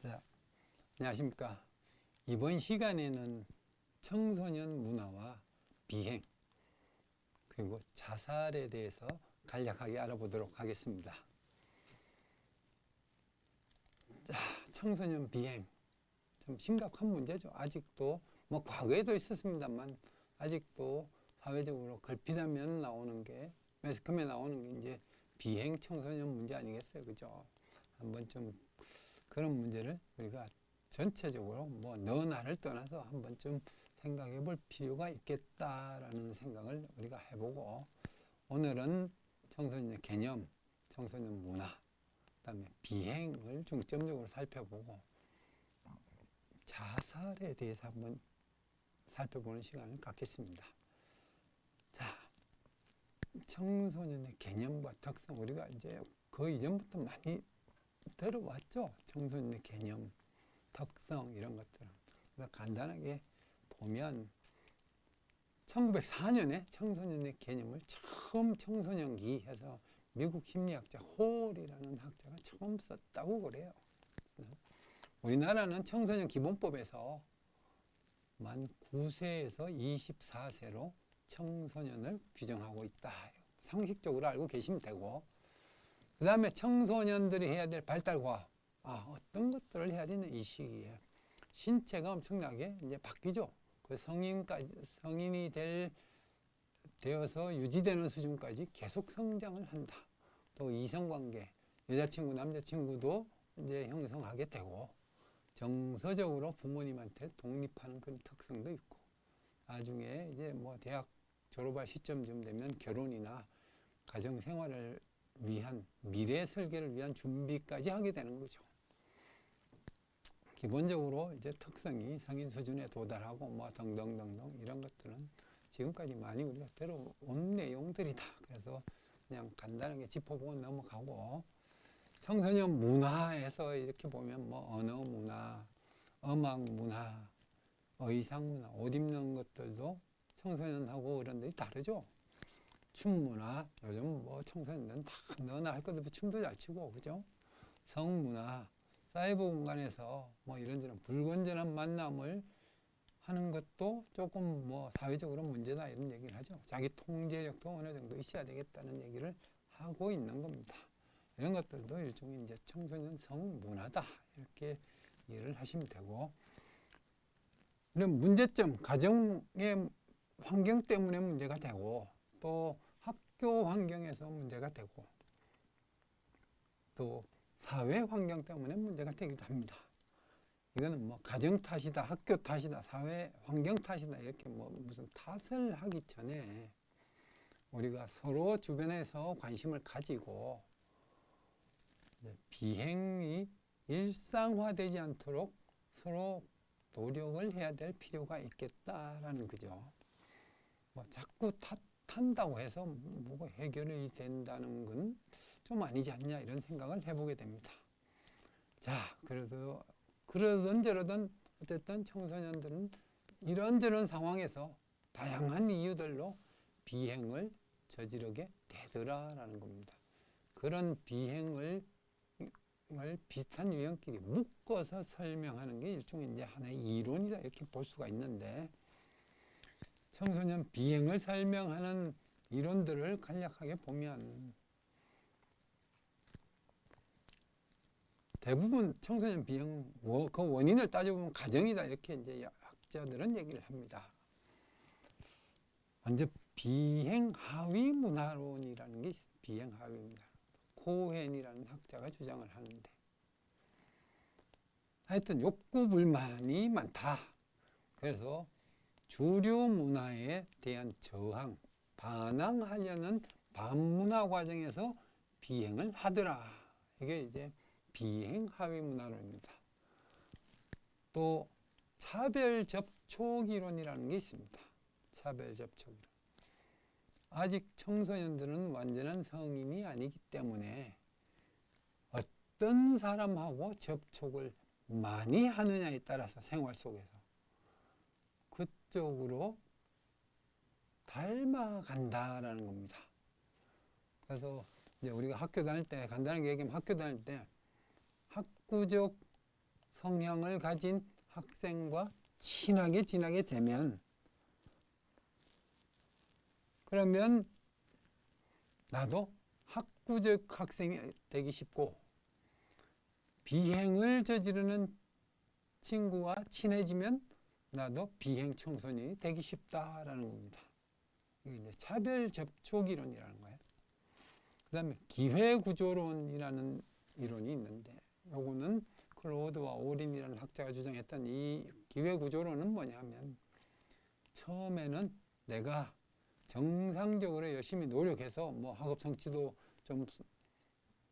자, 안녕하십니까. 이번 시간에는 청소년 문화와 비행, 그리고 자살에 대해서 간략하게 알아보도록 하겠습니다. 자, 청소년 비행. 참 심각한 문제죠. 아직도, 과거에도 있었습니다만, 아직도 사회적으로 걸핏하면 나오는 게, 매스컴에 나오는 게 이제 비행 청소년 문제 아니겠어요. 그죠? 한번 좀 그런 문제를 우리가 전체적으로 너 나를 떠나서 한번 좀 생각해 볼 필요가 있겠다라는 생각을 우리가 해보고, 오늘은 청소년의 개념, 청소년 문화, 그다음에 비행을 중점적으로 살펴보고 자살에 대해서 한번 살펴보는 시간을 갖겠습니다. 자, 청소년의 개념과 특성, 우리가 이제 그 이전부터 많이 들어왔죠. 청소년의 개념, 특성 이런 것들은. 그래서 간단하게 보면 1904년에 청소년의 개념을 처음 청소년기 해서 미국 심리학자 홀이라는 학자가 처음 썼다고 그래요. 우리나라는 청소년 기본법에서 만 9세에서 24세로 청소년을 규정하고 있다. 상식적으로 알고 계시면 되고, 그 다음에 청소년들이 해야 될 발달과학, 어떤 것들을 해야 되는 이 시기에 신체가 엄청나게 이제 바뀌죠. 그 성인이 되어서 유지되는 수준까지 계속 성장을 한다. 또 이성관계, 여자친구, 남자친구도 이제 형성하게 되고, 정서적으로 부모님한테 독립하는 그런 특성도 있고, 나중에 이제 대학 졸업할 시점쯤 되면 결혼이나 가정 생활을 위한, 미래 설계를 위한 준비까지 하게 되는 거죠. 기본적으로 이제 특성이 성인 수준에 도달하고 등등등등 이런 것들은 지금까지 많이 우리가 들어온 내용들이다. 그래서 그냥 간단하게 짚어보고 넘어가고, 청소년 문화에서 이렇게 보면 언어 문화, 음악 문화, 의상 문화, 옷 입는 것들도 청소년하고 어른들이 다르죠. 춤 문화, 요즘 청소년들은 다 너나 할 것 없이 춤도 잘 추고, 그죠? 성 문화, 사이버 공간에서 이런저런 불건전한 만남을 하는 것도 조금 사회적으로 문제다 이런 얘기를 하죠. 자기 통제력도 어느 정도 있어야 되겠다는 얘기를 하고 있는 겁니다. 이런 것들도 일종의 이제 청소년 성 문화다 이렇게 이해를 하시면 되고, 이런 문제점, 가정의 환경 때문에 문제가 되고, 또 학교 환경에서 문제가 되고, 또 사회 환경 때문에 문제가 되기도 합니다. 이거는 가정 탓이다, 학교 탓이다, 사회 환경 탓이다 이렇게 무슨 탓을 하기 전에 우리가 서로 주변에서 관심을 가지고 비행이 일상화되지 않도록 서로 노력을 해야 될 필요가 있겠다라는 거죠. 자꾸 탓한다고 해서 뭐가 해결이 된다는 건 좀 아니지 않냐 이런 생각을 해보게 됩니다. 자, 그러든 저러든 어쨌든 청소년들은 이런저런 상황에서 다양한 이유들로 비행을 저지르게 되더라라는 겁니다. 그런 비행을 비슷한 유형끼리 묶어서 설명하는 게 일종의 이제 하나의 이론이다 이렇게 볼 수가 있는데, 청소년 비행을 설명하는 이론들을 간략하게 보면 대부분 청소년 비행 그 원인을 따져보면 가정이다 이렇게 이제 학자들은 얘기를 합니다. 먼저 비행 하위 문화론이라는 게 있어요. 비행 하위 문화. 코헨이라는 학자가 주장을 하는데, 하여튼 욕구 불만이 많다. 그래서 주류 문화에 대한 저항, 반항하려는 반문화 과정에서 비행을 하더라. 이게 이제 비행 하위 문화론입니다. 또 차별 접촉 이론이라는 게 있습니다. 차별 접촉 이론. 아직 청소년들은 완전한 성인이 아니기 때문에 어떤 사람하고 접촉을 많이 하느냐에 따라서 생활 속에서 그쪽으로 닮아간다라는 겁니다. 그래서 이제 우리가 학교 다닐 때, 간단하게 얘기하면 학교 다닐 때 학구적 성향을 가진 학생과 친하게 지나게 되면 그러면 나도 학구적 학생이 되기 쉽고 비행을 저지르는 친구와 친해지면 나도 비행 청소년이 되기 쉽다라는 겁니다. 이게 이제 차별 접촉 이론이라는 거예요. 그 다음에 기회구조론이라는 이론이 있는데 요거는 클로드와 오린이라는 학자가 주장했던 이 기회구조론은 뭐냐면 처음에는 내가 정상적으로 열심히 노력해서 뭐 학업 성취도 좀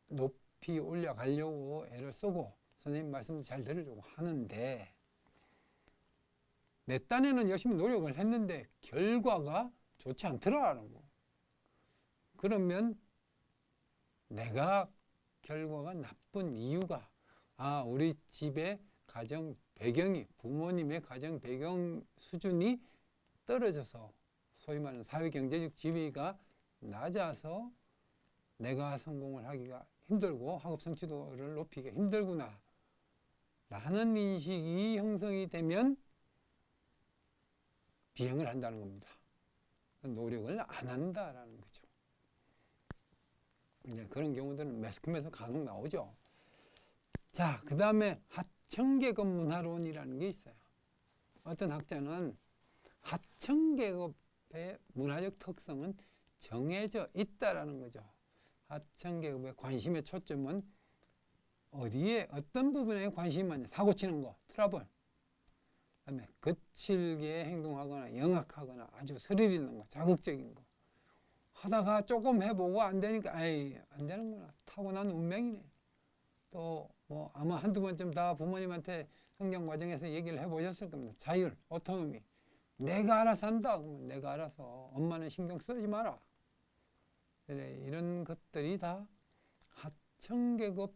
높이 올려가려고 애를 쓰고 선생님 말씀 잘 들으려고 하는데 내 딴에는 열심히 노력을 했는데 결과가 좋지 않더라라는 거. 그러면 내가 결과가 나쁜 이유가 우리 집의 가정 배경이 부모님의 가정 배경 수준이 떨어져서 소위 말하는 사회경제적 지위가 낮아서 내가 성공을 하기가 힘들고 학업 성취도를 높이기가 힘들구나 라는 인식이 형성이 되면 비행을 한다는 겁니다. 노력을 안 한다라는 거죠. 이제 그런 경우들은 매스컴에서 간혹 나오죠. 자, 그 다음에 하청계급 문화론이라는 게 있어요. 어떤 학자는 하청계급의 문화적 특성은 정해져 있다라는 거죠. 하청계급의 관심의 초점은 어디에 어떤 부분에 관심이 많냐. 사고 치는 거, 트러블. 그다음에 거칠게 행동하거나 영악하거나 아주 스릴 있는 거, 자극적인 거. 하다가 조금 해보고 안 되니까 안 되는구나. 타고난 운명이네. 또 뭐 아마 한두 번쯤 다 부모님한테 성장 과정에서 얘기를 해보셨을 겁니다. 자율, 오토노미. 내가 알아서 한다. 그러면 내가 알아서 엄마는 신경 쓰지 마라. 이런 것들이 다 하청계급의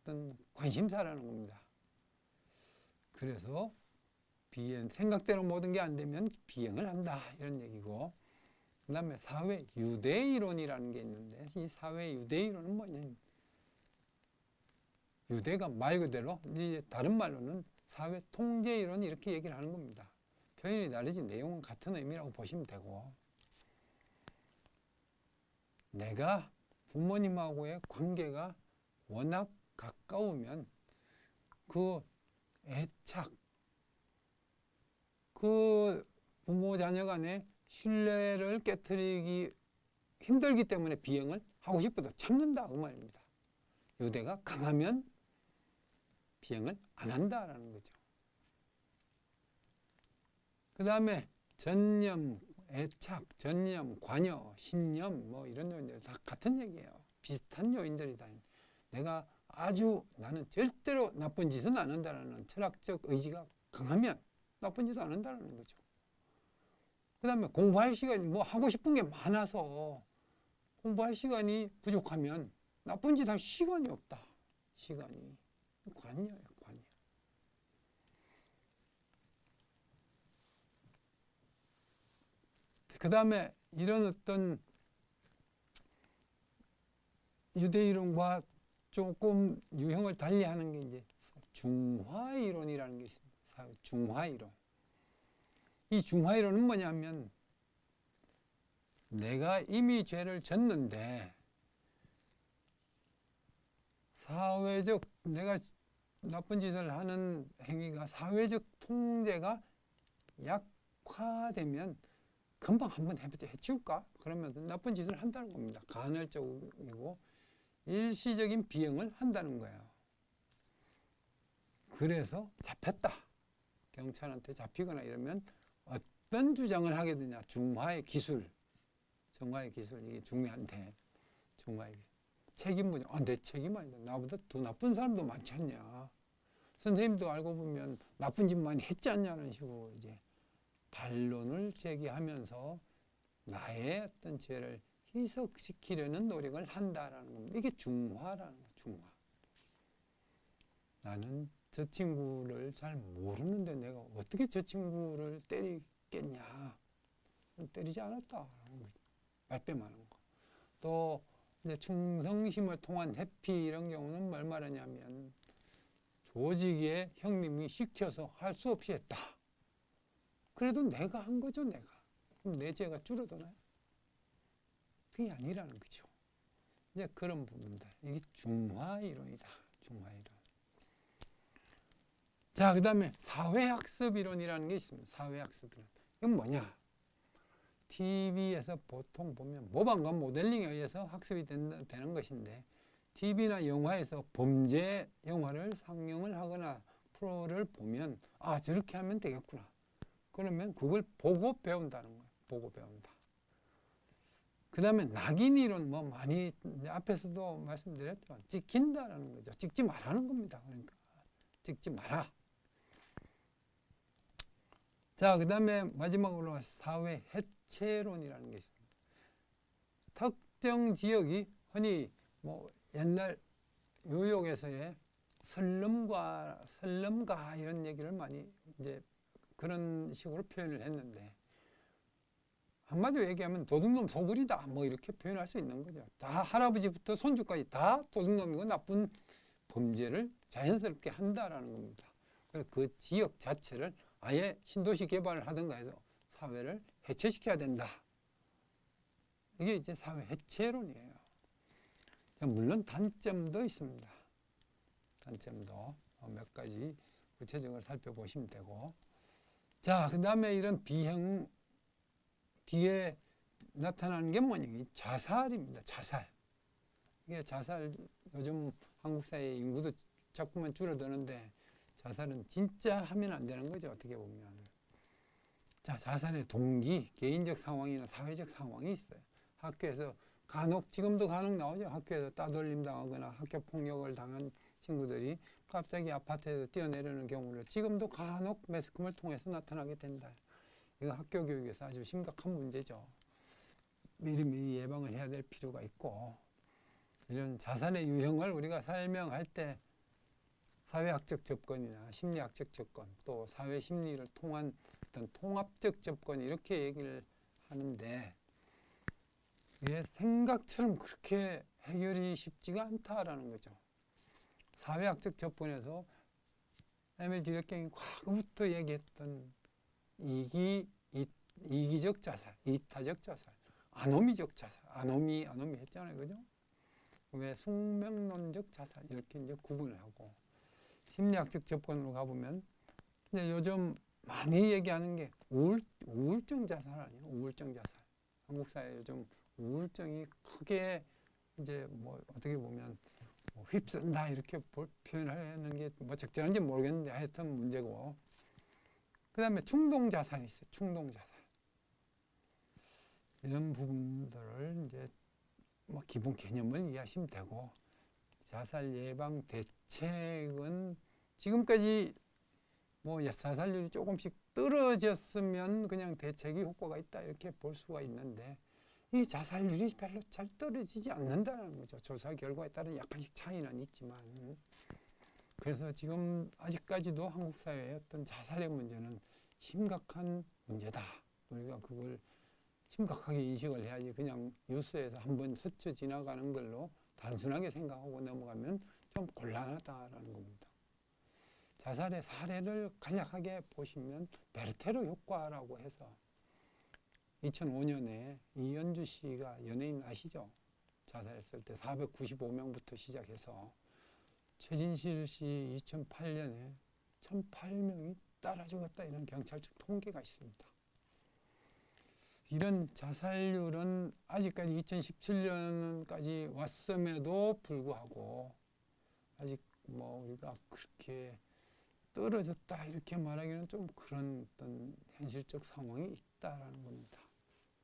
어떤 관심사라는 겁니다. 그래서 비행, 생각대로 모든 게 안 되면 비행을 한다 이런 얘기고, 그 다음에 사회 유대이론이라는 게 있는데 이 사회 유대이론은 뭐냐, 유대가 말 그대로 이제 다른 말로는 사회 통제이론 이렇게 얘기를 하는 겁니다. 표현이 다르지 내용은 같은 의미라고 보시면 되고, 내가 부모님하고의 관계가 워낙 가까우면 그 애착, 그 부모 자녀 간의 신뢰를 깨트리기 힘들기 때문에 비행을 하고 싶어도 참는다 그 말입니다. 유대가 강하면 비행을 안 한다라는 거죠. 그 다음에 전념, 애착, 전념, 관여, 신념 뭐 이런 요인들 다 같은 얘기예요. 비슷한 요인들이다. 내가 나는 절대로 나쁜 짓은 안 한다라는 철학적 의지가 강하면 나쁜 짓도 안 한다는 거죠. 그 다음에 공부할 시간이 뭐 하고 싶은 게 많아서 공부할 시간이 부족하면 나쁜 짓 할 시간이 없다. 시간이. 관여예요, 관여. 그 다음에 이런 어떤 유대이론과 조금 유형을 달리하는 게 이제 중화이론이라는 게 있습니다. 중화이론. 이 중화이론은 뭐냐면 내가 이미 죄를 졌는데 사회적 내가 나쁜 짓을 하는 행위가 사회적 통제가 약화되면 금방 한번 해치울까? 그러면 나쁜 짓을 한다는 겁니다. 간헐적이고 일시적인 비행을 한다는 거예요. 그래서 잡혔다. 경찰한테 잡히거나 이러면 어떤 주장을 하게 되냐. 중화의 기술. 정화의 기술. 이게 중요한데. 중화의 기술. 책임 분야. 내 책임 아니다. 나보다 더 나쁜 사람도 많지 않냐. 선생님도 알고 보면 나쁜 짓 많이 했지 않냐는 식으로 이제 반론을 제기하면서 나의 어떤 죄를 희석시키려는 노력을 한다라는 겁니다. 이게 중화라는 거예요. 중화. 나는 저 친구를 잘 모르는데 내가 어떻게 저 친구를 때리겠냐. 때리지 않았다라는 거죠. 말빼하는 거. 또 이제 충성심을 통한 회피 이런 경우는 뭘 말하냐면 조직의 형님이 시켜서 할 수 없이 했다. 그래도 내가 한 거죠, 내가. 그럼 내 죄가 줄어드나요? 그게 아니라는 거죠. 이제 그런 부분들. 이게 중화이론이다. 중화이론. 자, 그 다음에 사회학습이론이라는 게 있습니다. 사회학습이론. 이건 뭐냐? TV에서 보통 보면 모방과 모델링에 의해서 학습이 되는 것인데 TV나 영화에서 범죄 영화를 상영을 하거나 프로를 보면 아, 저렇게 하면 되겠구나. 그러면 그걸 보고 배운다는 거예요. 보고 배운다. 그 다음에 낙인이론 뭐 많이 앞에서도 말씀드렸지만 찍힌다라는 거죠. 찍지 말라는 겁니다. 그러니까 찍지 마라. 자, 그 다음에 마지막으로 사회 해체론이라는 게 있습니다. 특정 지역이 흔히 뭐 옛날 뉴욕에서의 설렘가 이런 얘기를 많이 이제 그런 식으로 표현을 했는데 한마디로 얘기하면 도둑놈 소굴이다 뭐 이렇게 표현할 수 있는 거죠. 다 할아버지부터 손주까지 다 도둑놈이고 나쁜 범죄를 자연스럽게 한다라는 겁니다. 그래서 그 지역 자체를 아예 신도시 개발을 하든가 해서 사회를 해체시켜야 된다. 이게 이제 사회 해체론이에요. 물론 단점도 있습니다. 단점도 몇 가지 구체적으로 살펴보시면 되고. 자, 그 다음에 이런 비행 뒤에 나타나는 게 뭐냐? 자살입니다. 자살. 이게 자살, 요즘 한국 사회 인구도 자꾸만 줄어드는데 자살은 진짜 하면 안 되는 거죠. 어떻게 보면. 자, 자살의 동기, 개인적 상황이나 사회적 상황이 있어요. 학교에서 간혹, 지금도 간혹 나오죠. 학교에서 따돌림 당하거나 학교 폭력을 당한 친구들이 갑자기 아파트에서 뛰어내리는 경우를 지금도 간혹 매스컴을 통해서 나타나게 된다. 이거 학교 교육에서 아주 심각한 문제죠. 미리미리 예방을 해야 될 필요가 있고, 이런 자살의 유형을 우리가 설명할 때 사회학적 접근이나 심리학적 접근, 또 사회 심리를 통한 어떤 통합적 접근 이렇게 얘기를 하는데 이게 생각처럼 그렇게 해결이 쉽지가 않다라는 거죠. 사회학적 접근에서 에밀 디렉갱이 과거부터 얘기했던 이기적 자살, 이타적 자살, 아노미적 자살, 아노미 했잖아요, 그죠? 왜 숙명론적 자살 이렇게 이제 구분을 하고 심리학적 접근으로 가보면 이제 요즘 많이 얘기하는 게 우울증 자살 아니에요? 우울증 자살. 한국 사회 요즘 우울증이 크게 이제 뭐 어떻게 보면 뭐 휩쓴다 이렇게 표현하는 게 뭐 적절한지 모르겠는데 하여튼 문제고. 그 다음에 충동 자살이 있어요. 충동 자살. 이런 부분들을 이제 뭐 기본 개념을 이해하시면 되고, 자살 예방 대책은 지금까지 뭐 자살률이 조금씩 떨어졌으면 그냥 대책이 효과가 있다 이렇게 볼 수가 있는데 이 자살률이 별로 잘 떨어지지 않는다는 거죠. 조사 결과에 따른 약간씩 차이는 있지만, 그래서 지금 아직까지도 한국 사회의 어떤 자살의 문제는 심각한 문제다. 우리가 그걸 심각하게 인식을 해야지 그냥 뉴스에서 한번 스쳐 지나가는 걸로 단순하게 생각하고 넘어가면 좀 곤란하다라는 겁니다. 자살의 사례를 간략하게 보시면 베르테르 효과라고 해서 2005년에 이현주 씨가, 연예인 아시죠? 자살했을 때 495명부터 시작해서 최진실 씨 2008년에 1008명이 따라 죽었다 이런 경찰적 통계가 있습니다. 이런 자살률은 아직까지 2017년까지 왔음에도 불구하고 아직 뭐 우리가 그렇게 떨어졌다 이렇게 말하기는 좀 그런 어떤 현실적 상황이 있다라는 겁니다.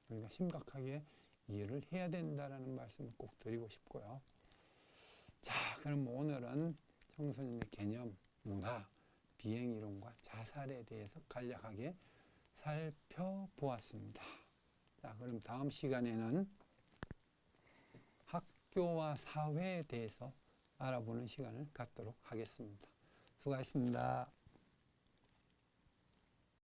우리가 심각하게 이해를 해야 된다라는 말씀을 꼭 드리고 싶고요. 자, 그럼 오늘은 청소년의 개념, 문화, 비행이론과 자살에 대해서 간략하게 살펴보았습니다. 자, 그럼 다음 시간에는 학교와 사회에 대해서 알아보는 시간을 갖도록 하겠습니다. 수고하셨습니다.